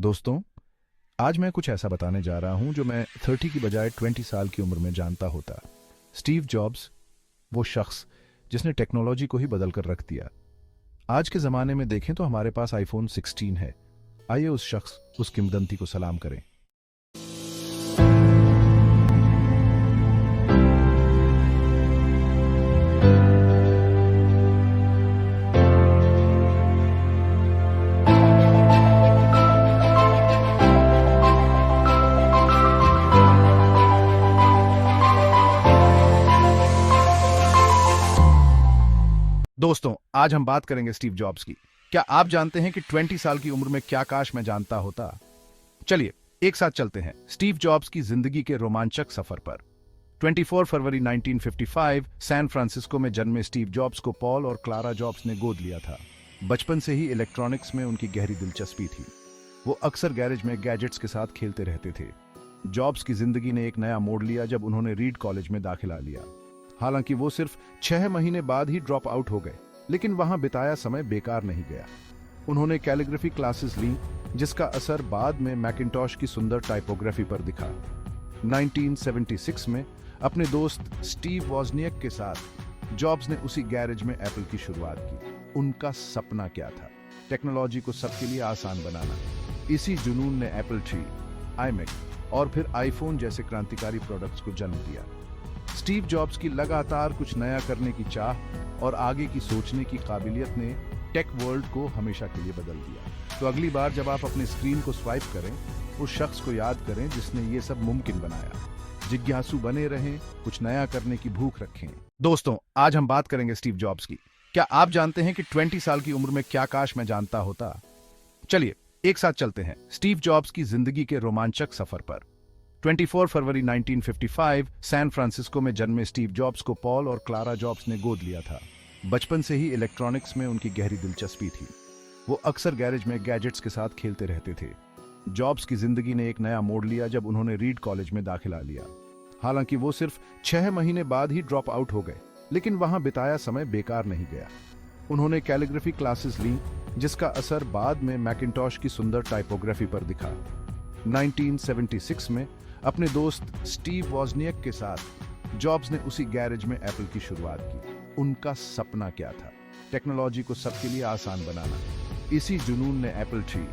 दोस्तों, आज मैं कुछ ऐसा बताने जा रहा हूं जो मैं 30 की बजाय 20 साल की उम्र में जानता होता। स्टीव जॉब्स, वो शख्स जिसने टेक्नोलॉजी को ही बदल कर रख दिया। आज के ज़माने में देखें तो हमारे पास आईफोन 16 है। आइए उस शख्स, उस किंवदंती को सलाम करें। दोस्तों, आज हम बात करेंगे स्टीव जॉब्स की। क्या आप जानते हैं कि 20 साल की उम्र में क्या काश मैं जानता होता? चलिए एक साथ चलते हैं स्टीव जॉब्स की जिंदगी के रोमांचक सफर पर। 24 फरवरी 1955 सैन फ्रांसिस्को में जन्मे स्टीव जॉब्स को पॉल और क्लारा जॉब्स ने गोद लिया था। बचपन से ही इलेक्ट्रॉनिक्स में उनकी गहरी दिलचस्पी थी। वो अक्सर गैरेज में गैजेट्स के साथ खेलते रहते थे। जॉब्स की जिंदगी ने एक नया मोड़ लिया जब उन्होंने रीड कॉलेज में दाखिला लिया। हालांकि वो सिर्फ 6 महीने बाद ही ड्रॉप आउट हो गए, लेकिन वहां बिताया समय बेकार नहीं गया। उन्होंने कैलीग्राफी क्लासेस ली, जिसका असर बाद में मैकिन्टॉश की सुंदर टाइपोग्राफी पर दिखा। 1976 में अपने दोस्त स्टीव वॉजनियक के साथ जॉब्स ने उसी गैरेज में एप्पल की शुरुआत की। उनका सपना क्या था? टेक्नोलॉजी को सबके लिए आसान बनाना। इसी जुनून ने एप्पल III, iMac और फिर आईफोन जैसे क्रांतिकारी प्रोडक्ट्स को जन्म दिया। स्टीव जॉब्स की लगातार कुछ नया करने की चाह और आगे की सोचने की काबिलियत ने टेक वर्ल्ड को हमेशा के लिए बदल दिया। तो अगली बार जब आप अपने स्क्रीन को स्वाइप करें, उस शख्स को याद करें जिसने ये सब मुमकिन बनाया। जिज्ञासु बने रहें, कुछ नया करने की भूख रखें। दोस्तों, आज हम बात करेंगे स्टीव जॉब्स की। क्या आप जानते हैं कि 20 साल की उम्र में क्या काश मैं जानता होता? चलिए एक साथ चलते हैं स्टीव जॉब्स की जिंदगी के रोमांचक सफर पर। 24 फरवरी 1955 सैन फ्रांसिस्को में जन्मे स्टीव जॉब्स को पॉल और क्लारा जॉब्स ने गोद लिया था। बचपन से ही इलेक्ट्रॉनिक्स में उनकी गहरी दिलचस्पी थी। वो अक्सर गैरेज में गैजेट्स के साथ खेलते रहते थे। जॉब्स की जिंदगी ने एक नया मोड़ लिया जब उन्होंने रीड कॉलेज में दाखिला लिया। हालांकि वो सिर्फ 6 महीने बाद ही ड्रॉप आउट हो गए, लेकिन वहां बिताया समय बेकार नहीं गया। उन्होंने कैलीग्राफी क्लासेस ली, जिसका असर बाद में मैकिन्टॉश की सुंदर टाइपोग्राफी पर दिखा। 1976 में अपने दोस्त स्टीव वॉजनियक के साथ जॉब्स ने उसी गैरेज में एप्पल की शुरुआत की। उनका सपना क्या था? टेक्नोलॉजी को सबके लिए आसान बनाना। इसी जुनून ने एप्पल III,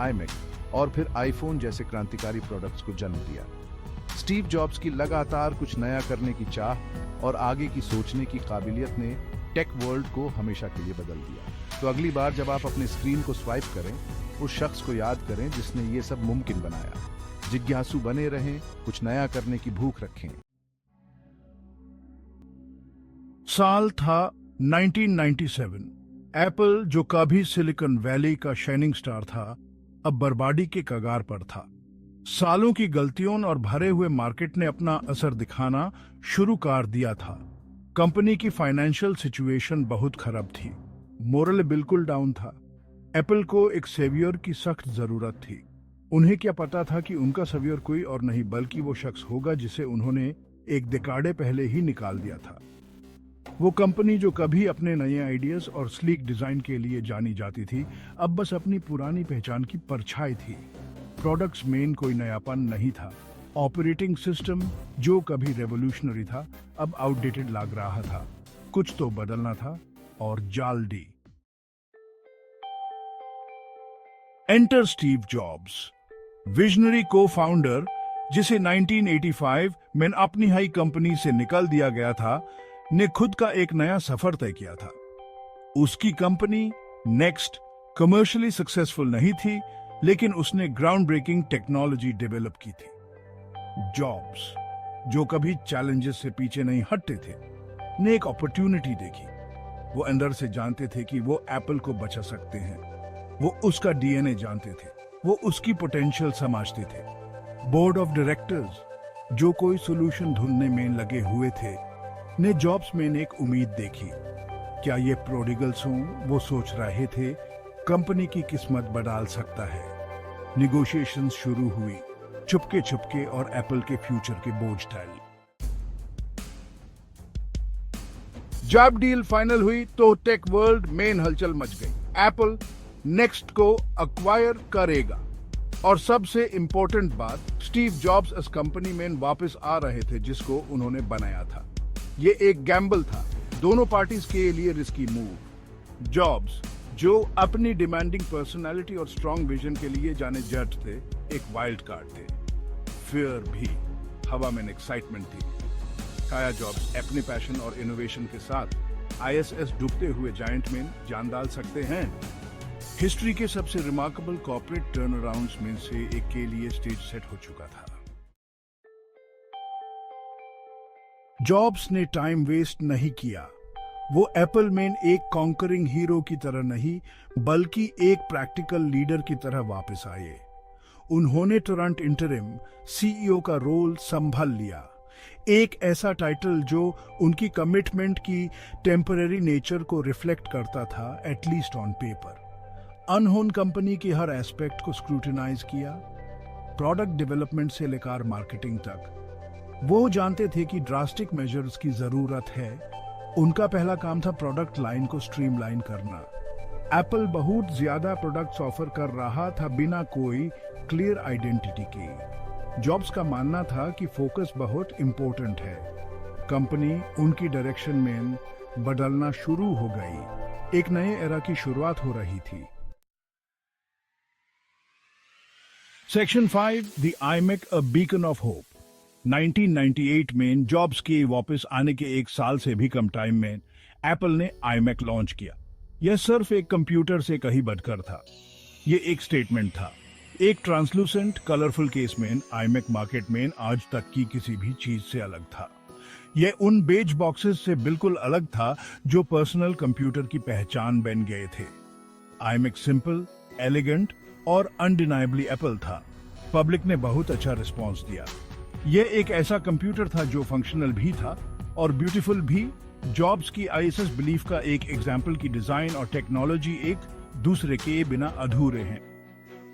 iMac और फिर आईफोन जैसे क्रांतिकारी प्रोडक्ट्स को जन्म दिया। स्टीव जॉब्स की लगातार कुछ नया करने की चाह और आगे की सोचने की काबिलियत ने टेक वर्ल्ड को हमेशा के लिए बदल दिया। तो अगली बार जब आप अपने स्क्रीन को स्वाइप करें, उस शख्स को याद करें जिसने ये सब मुमकिन बनाया। जिज्ञासु बने रहें, कुछ नया करने की भूख रखें। साल था 1997। एप्पल, जो कभी सिलिकॉन वैली का शाइनिंग स्टार था, अब बर्बादी के कगार पर था। सालों की गलतियों और भरे हुए मार्केट ने अपना असर दिखाना शुरू कर दिया था। कंपनी की फाइनेंशियल सिचुएशन बहुत खराब थी। मोरल बिल्कुल डाउन था। एप्पल को एक सेवियर की सख्त जरूरत थी। उन्हें क्या पता था कि उनका सेवियर कोई और नहीं बल्कि वो शख्स होगा जिसे उन्होंने एक दिकाड़े पहले ही निकाल दिया था। वो कंपनी जो कभी अपने नए आइडियाज और स्लीक डिजाइन के लिए जानी जाती थी, अब बस अपनी पुरानी पहचान की परछाई थी। प्रोडक्ट्स में कोई नयापन नहीं था। ऑपरेटिंग सिस्टम जो कभी रेवोल्यूशनरी था, अब आउटडेटेड लग रहा था। कुछ तो बदलना था और जल्दी। एंटर स्टीव जॉब्स, विजनरी को फाउंडर, जिसे 1985 में अपनी हाई कंपनी से निकाल दिया गया था, ने खुद का एक नया सफर तय किया था। उसकी कंपनी नेक्स्ट कमर्शियली सक्सेसफुल नहीं थी, लेकिन उसने ग्राउंड ब्रेकिंग टेक्नोलॉजी डेवलप की थी। जॉब्स, जो कभी चैलेंजेस से पीछे नहीं हटते थे, ने एक अपॉर्चुनिटी देखी। वो अंदर से जानते थे कि वो एप्पल को बचा सकते हैं। वो उसका डीएनए जानते थे। वो उसकी पोटेंशियल समझते थे। बोर्ड ऑफ डायरेक्टर्स, जो कोई सोल्यूशन ढूंढने में लगे हुए थे, ने जॉब्स में एक उम्मीद देखी। क्या ये प्रोडिगल्स हों? वो सोच रहे थे कंपनी की किस्मत बदल सकता है। निगोशिएशंस शुरू हुई, चुपके चुपके, और एप्पल के फ्यूचर के बोझ टल। जब डील फाइनल हुई तो टेक वर्ल्ड में हलचल मच गई। एप्पल नेक्स्ट को अक्वायर करेगा। और सबसे इम्पोर्टेंट बात, स्टीव जॉब्स इस कंपनी में वापस आ रहे थे जिसको उन्होंने बनाया था। ये एक गैम्बल था, दोनों पार्टीज के लिए रिस्की मूव। जॉब्स, जो अपनी डिमांडिंग पर्सनालिटी और स्ट्रॉन्ग विजन के लिए जाने जाते थे, एक वाइल्ड कार्ड थे। फियर भी, हवा में एक्साइटमेंट थी। काया जॉब्स अपने पैशन और इनोवेशन के साथ आईएसएस डूबते हुए जायंट में जान डाल सकते हैं। हिस्ट्री के सबसे रिमार्केबल कॉर्पोरेट टर्न अराउंड्स में से एक के लिए स्टेज सेट हो चुका था। जॉब्स ने टाइम वेस्ट नहीं किया। वो एप्पल में एक कॉन्करिंग हीरो की तरह नहीं, बल्कि एक प्रैक्टिकल लीडर की तरह वापस आए। उन्होंने तुरंत इंटरिम सीईओ का रोल संभाल लिया, एक ऐसा टाइटल जो उनकी कमिटमेंट की टेम्पररी नेचर को रिफ्लेक्ट करता था, एटलीस्ट ऑन पेपर। अनहोन कंपनी की हर एस्पेक्ट को स्क्रूटिनाइज किया, प्रोडक्ट डेवलपमेंट से लेकर मार्केटिंग तक। वो जानते थे कि ड्रास्टिक मेजर्स की जरूरत है। उनका पहला काम था प्रोडक्ट लाइन को स्ट्रीमलाइन करना। एप्पल बहुत ज्यादा प्रोडक्ट्स ऑफर कर रहा था बिना कोई क्लियर आइडेंटिटी के। जॉब्स का मानना था कि फोकस बहुत इंपॉर्टेंट है। कंपनी उनकी डायरेक्शन में बदलना शुरू हो गई। एक नए एरा की शुरुआत हो रही थी। Section 5, the iMac, a beacon of hope. 1998 में जॉब्स के वापस आने के एक साल से भी कम टाइम में एप्पल ने iMac लॉन्च किया। यह सिर्फ एक कंप्यूटर से कहीं बढ़कर था। यह एक स्टेटमेंट था, एक ट्रांसलूसेंट कलरफुल केस में iMac मार्केट में आज तक की किसी भी चीज से अलग था। यह उन बेज बॉक्सेस से बिल्कुल अलग था जो पर्सनल कंप्यूटर की पहचान बन गए थे। iMac सिंपल, एलिगेंट और अनडिनाइबली एप्पल था। पब्लिक ने बहुत अच्छा रिस्पॉन्स दिया। यह एक ऐसा कंप्यूटर था जो फंक्शनल भी था और ब्यूटीफुल भी। जॉब्स की आईएसएस बिलीफ का एक एग्जाम्पल की डिजाइन और टेक्नोलॉजी एक दूसरे के बिना अधूरे हैं।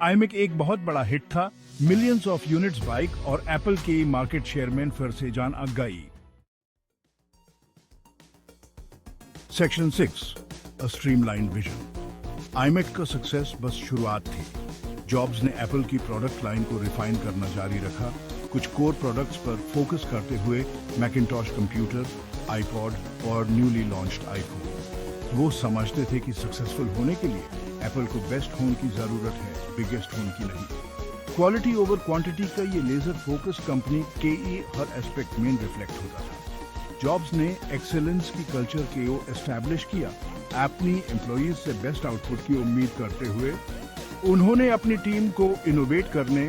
iMac एक बहुत बड़ा हिट था, मिलियंस ऑफ यूनिट्स बाइक, और एप्पल के मार्केट शेयर में फिर से जान आ गई। सेक्शन 6, अ स्ट्रीमलाइन विजन। iMac का सक्सेस बस शुरुआत थी। जॉब्स ने एप्पल की प्रोडक्ट लाइन को रिफाइन करना जारी रखा, कुछ कोर प्रोडक्ट्स पर फोकस करते हुए मैकिंटॉश कंप्यूटर, आईपॉड और न्यूली लॉन्च्ड आईफोन। वो समझते थे कि सक्सेसफुल होने के लिए एप्पल को बेस्ट होने की जरूरत है, बिगेस्ट होने की नहीं। क्वालिटी ओवर क्वांटिटी का ये लेजर फोकस कंपनी के हर एस्पेक्ट में रिफ्लेक्ट होता था। जॉब्स ने एक्सेलेंस की कल्चर को एस्टैब्लिश किया। अपनी एम्प्लॉइज से बेस्ट आउटपुट की उम्मीद करते हुए उन्होंने अपनी टीम को इनोवेट करने,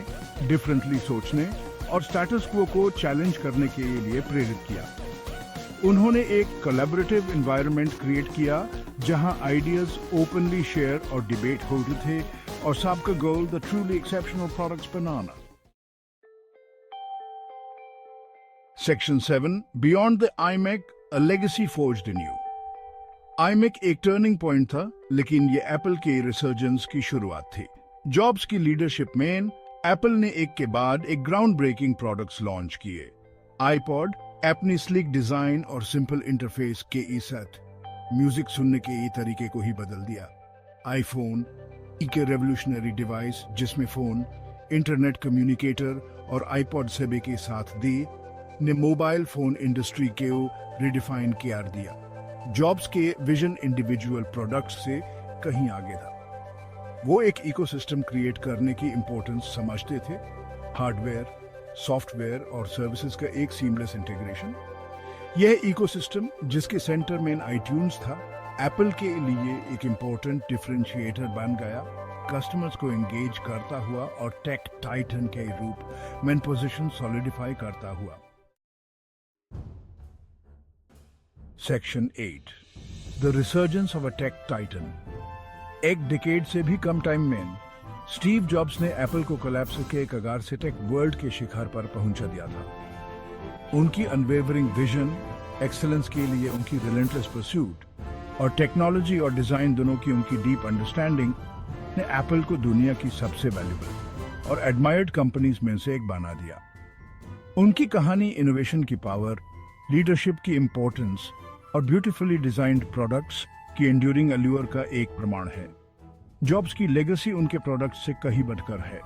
डिफरेंटली सोचने और स्टेटस क्वो को चैलेंज करने के लिए प्रेरित किया। उन्होंने एक कोलैबोरेटिव एनवायरनमेंट क्रिएट किया जहां आइडियाज ओपनली शेयर और डिबेट होते थे और सबका goal the truly exceptional products banana. Section 7, beyond the iMac, a legacy forged in you. iMac एक टर्निंग पॉइंट था, लेकिन ये एप्पल के रिसर्जेंस की शुरुआत थी। जॉब्स की लीडरशिप में एप्पल ने एक के बाद एक ग्राउंड ब्रेकिंग प्रोडक्ट्स लॉन्च किए। आईपॉड अपनी स्लिक डिजाइन और सिंपल इंटरफेस के साथ म्यूजिक सुनने के तरीके को ही बदल दिया। आईफोन के रेवोल्यूशनरी डिवाइस जिसमें फोन, इंटरनेट कम्युनिकेटर और आईपॉड सेबे के साथ दी ने मोबाइल फोन इंडस्ट्री को रिडिफाइन किया दिया। जॉब्स के विजन इंडिविजुअल प्रोडक्ट्स से कहीं आगे था। वो एक इकोसिस्टम क्रिएट करने की इंपॉर्टेंस समझते थे, हार्डवेयर, सॉफ्टवेयर और सर्विसेज का एक सीमलेस इंटीग्रेशन। यह इकोसिस्टम जिसके सेंटर में आईट्यून्स था, एप्पल के लिए एक इंपॉर्टेंट डिफरेंशिएटर बन गया, कस्टमर्स को एंगेज करता हुआ और टेक टाइटन के रूप में पोजीशन सॉलिडिफाई करता हुआ। Section 8, the resurgence of a tech titan. एक डिकेड से भी कम टाइम में स्टीव जॉब्स ने एप्पल को कोलैप्स के कगार से टेक वर्ल्ड के शिखर पर पहुंचा दिया था। उनकी अनवेवरिंग विजन, एक्सेलेंस के लिए उनकी रिलेंटलेस परस्यूट और टेक्नोलॉजी और डिजाइन दोनों की उनकी डीप अंडरस्टैंडिंग ने एप्पल को दुनिया की सबसे वैल्यूबल और एडमायर्ड कंपनीज में से एक बना दिया। उनकी कहानी इनोवेशन की पावर, लीडरशिप की इंपॉर्टेंस और ब्यूटीफुली डिजाइंड प्रोडक्ट्स की एंड्यूरिंग अल्यूर का एक प्रमाण है। जॉब्स की लेगेसी उनके प्रोडक्ट्स से कहीं बढ़कर है।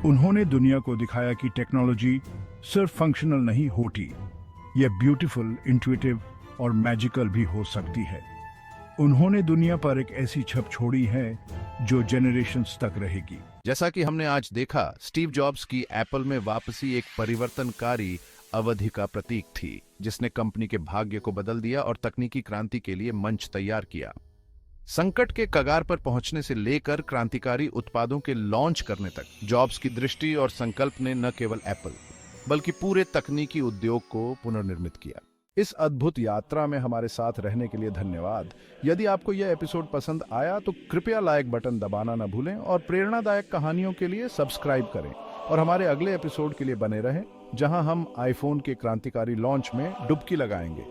उन्होंने दुनिया को दिखाया कि टेक्नोलॉजी सिर्फ फंक्शनल नहीं होती, यह ब्यूटीफुल, इंट्यूटिव और मैजिकल भी हो सकती है। उन्होंने दुनिया पर एक ऐसी छप छोड़ी है जो जेनरेशंस तक रहेगी। जैसा कि हमने आज देखा, स्टीव जॉब्स की एप्पल में वापसी एक परिवर्तनकारी अवधि का प्रतीक थी, जिसने कंपनी के भाग्य को बदल दिया और तकनीकी क्रांति के लिए मंच तैयार किया। संकट के कगार पर पहुंचने से लेकर क्रांतिकारी उत्पादों के लॉन्च करने तक, जॉब्स की दृष्टि और संकल्प ने न केवल एप्पल बल्कि पूरे तकनीकी उद्योग को पुनर्निर्मित किया। इस अद्भुत यात्रा में हमारे साथ रहने के लिए धन्यवाद। यदि आपको यह एपिसोड पसंद आया तो कृपया लाइक बटन दबाना न भूलें और प्रेरणादायक कहानियों के लिए सब्सक्राइब करें और हमारे अगले एपिसोड के लिए बने रहें, जहां हम आईफोन के क्रांतिकारी लॉन्च में डुबकी लगाएंगे।